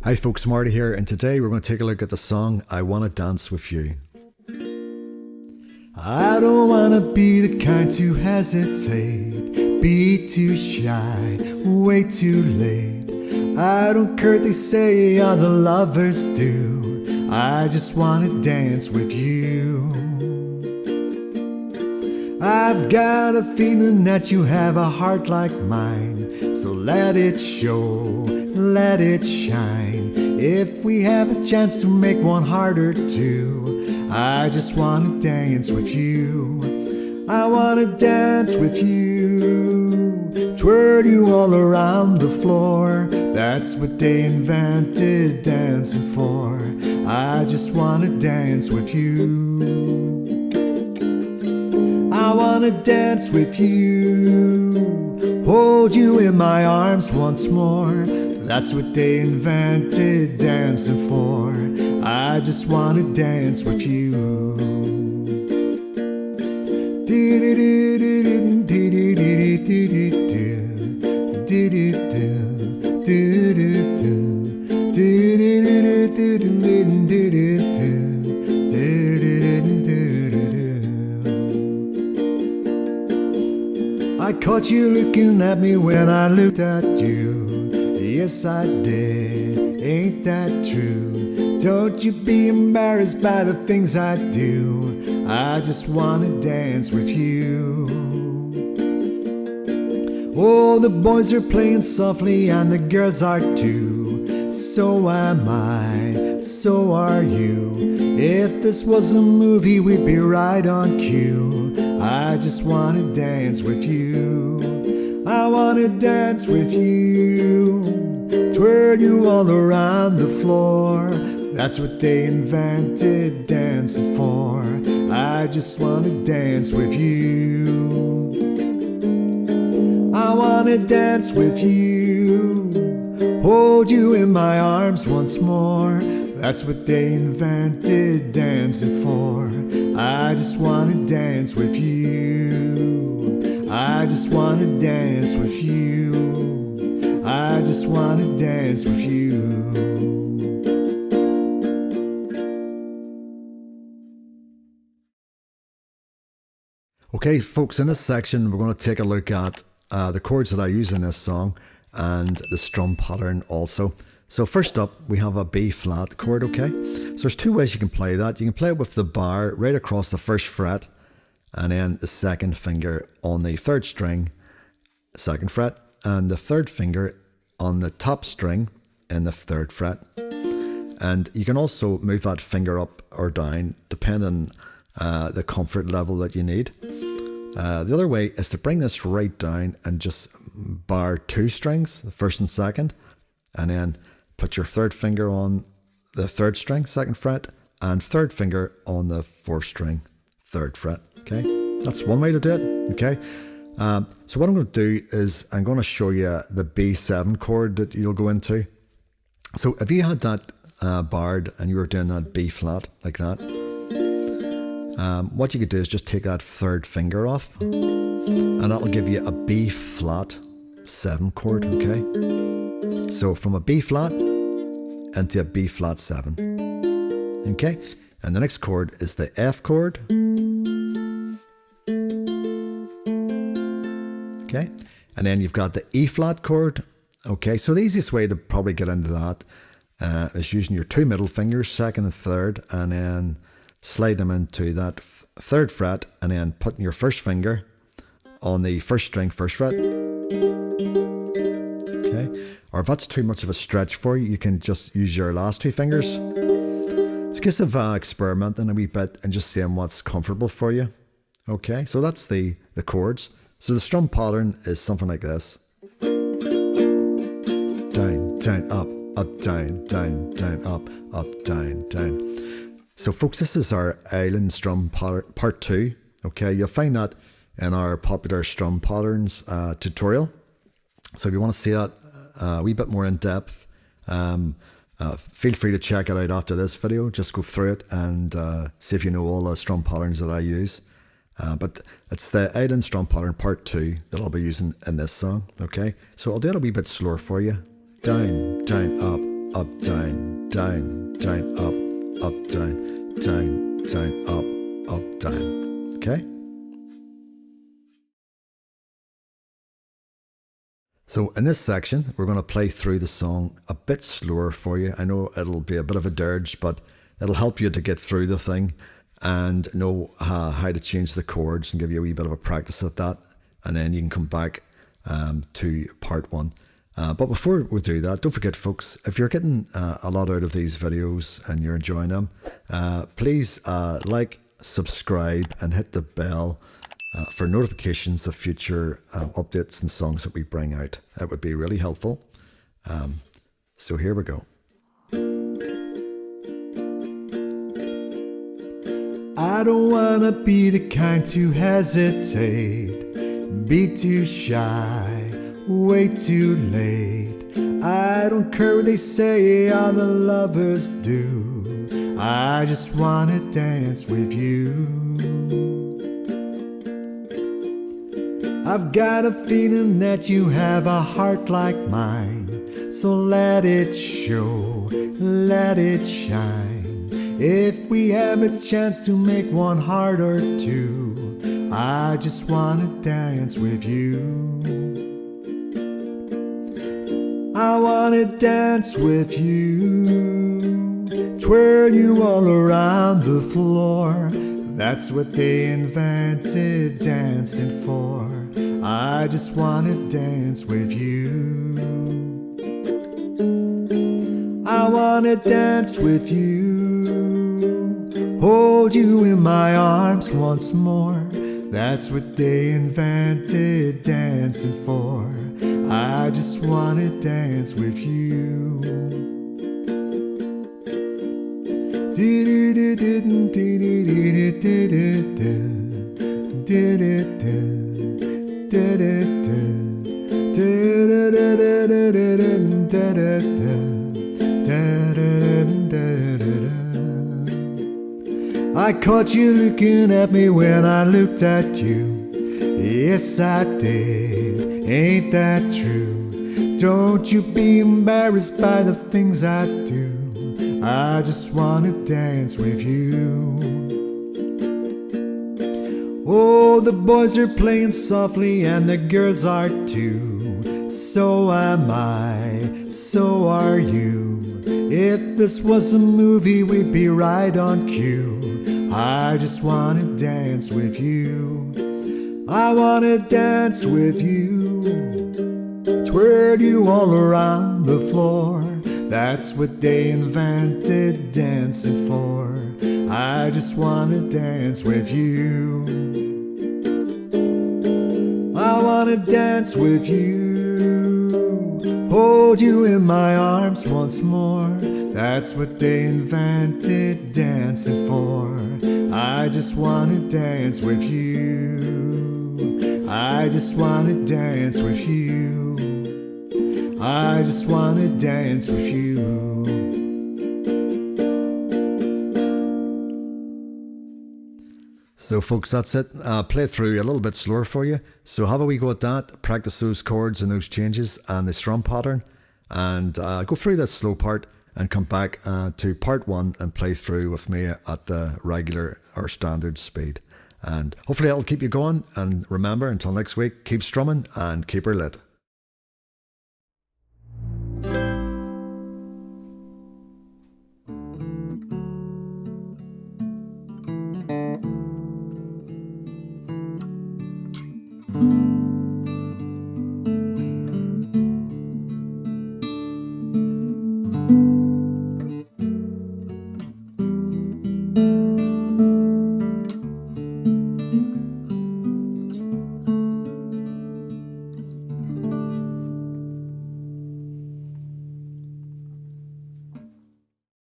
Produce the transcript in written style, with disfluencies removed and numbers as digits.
Hi folks, Marty here, and today we're going to take a look at the song I Wanna Dance With You. I don't wanna be the kind to hesitate, be too shy, way too late. I don't care they say other lovers do, I just wanna dance with you. I've got a feeling that you have a heart like mine, so let it show, let it shine. If we have a chance to make one harder too, I just wanna dance with you. I wanna dance with you, twirl you all around the floor. That's what they invented dancing for. I just wanna dance with you. I wanna dance with you, hold you in my arms once more. That's what they invented dancing for. I just wanna dance with you. I caught you looking at me when I looked at you. Yes, I did. Ain't that true? Don't you be embarrassed by the things I do. I just wanna dance with you. Oh, the boys are playing softly and the girls are too. So am I, so are you. If this was a movie, we'd be right on cue. I just wanna dance with you. I wanna dance with you, twirl you all around the floor. That's what they invented dancing for. I just wanna dance with you. I wanna dance with you, hold you in my arms once more. That's what they invented dancing for. I just wanna dance with you. I just wanna dance with you. I just wanna dance with you. Okay, folks, in this section, we're going to take a look at the chords that I use in this song and the strum pattern also. So first up, we have a B flat chord, okay? So there's two ways you can play that. You can play it with the bar right across the first fret and then the second finger on the third string, second fret, and the third finger on the top string in the third fret. And you can also move that finger up or down depending on the comfort level that you need. The other way is to bring this right down and just bar two strings, the first and second, and then put your third finger on the third string, second fret, and third finger on the fourth string, third fret. Okay, that's one way to do it. Okay, so what I'm going to do is I'm going to show you the B7 chord that you'll go into. So if you had that barred and you were doing that B flat like that, what you could do is just take that third finger off, and that'll give you a B flat 7 chord. Okay, so from a B flat into a B flat 7. Okay, and the next chord is the F chord. Okay, and then you've got the E flat chord. Okay, so the easiest way to probably get into that is using your two middle fingers, second and third, and then slide them into that third fret, and then putting your first finger on the first string, first fret. Okay, or if that's too much of a stretch for you, you can just use your last two fingers. It's a case of experimenting a wee bit and just seeing what's comfortable for you. Okay, so that's the chords. So the strum pattern is something like this. Down, down, up, down, down, down, up, down, down. So folks, this is our island strum pattern part 2. Okay, you'll find that in our popular strum patterns tutorial. So if you want to see that a wee bit more in depth, feel free to check it out after this video. Just go through it and see if you know all the strum patterns that I use. But it's the island strum pattern part 2 that I'll be using in this song. Okay, so I'll do it a wee bit slower for you. Down, down, up, up, down, down, down, up, down, down, down, up, down. Okay? So in this section, we're going to play through the song a bit slower for you. I know it'll be a bit of a dirge, but it'll help you to get through the thing and know how to change the chords and give you a wee bit of a practice at that. And then you can come back to part one. But before we do that, don't forget, folks, if you're getting a lot out of these videos and you're enjoying them, please like, subscribe, and hit the bell for notifications of future updates and songs that we bring out. That would be really helpful. So here we go. I don't wanna be the kind to hesitate, be too shy, way too late. I don't care what they say, all the lovers do. I just wanna dance with you. I've got a feeling that you have a heart like mine, so let it show, let it shine. If we have a chance to make one heart or two, I just wanna dance with you. I wanna dance with you, twirl you all around the floor. That's what they invented dancing for. I just wanna dance with you. I wanna dance with you, hold you in my arms once more. That's what they invented dancing for. I just wanna dance with you. I caught you looking at me when I looked at you. Yes, I did. Ain't that true? Don't you be embarrassed by the things I do. I just wanna dance with you. Oh, the boys are playing softly and the girls are too. So am I, so are you. If this was a movie, we'd be right on cue. I just wanna dance with you. I wanna dance with you, twirl you all around the floor. That's what they invented dancing for. I just wanna dance with you. I wanna dance with you, hold you in my arms once more. That's what they invented dancing for. I just wanna dance with you. I just wanna dance with you. I just wanna dance with you. So folks, that's it. Play it through a little bit slower for you. So have a wee go at that. Practice those chords and those changes and the strum pattern. And go through that slow part and come back to part one and play through with me at the regular or standard speed. And hopefully that'll keep you going. And remember, until next week, keep strumming and keep her lit.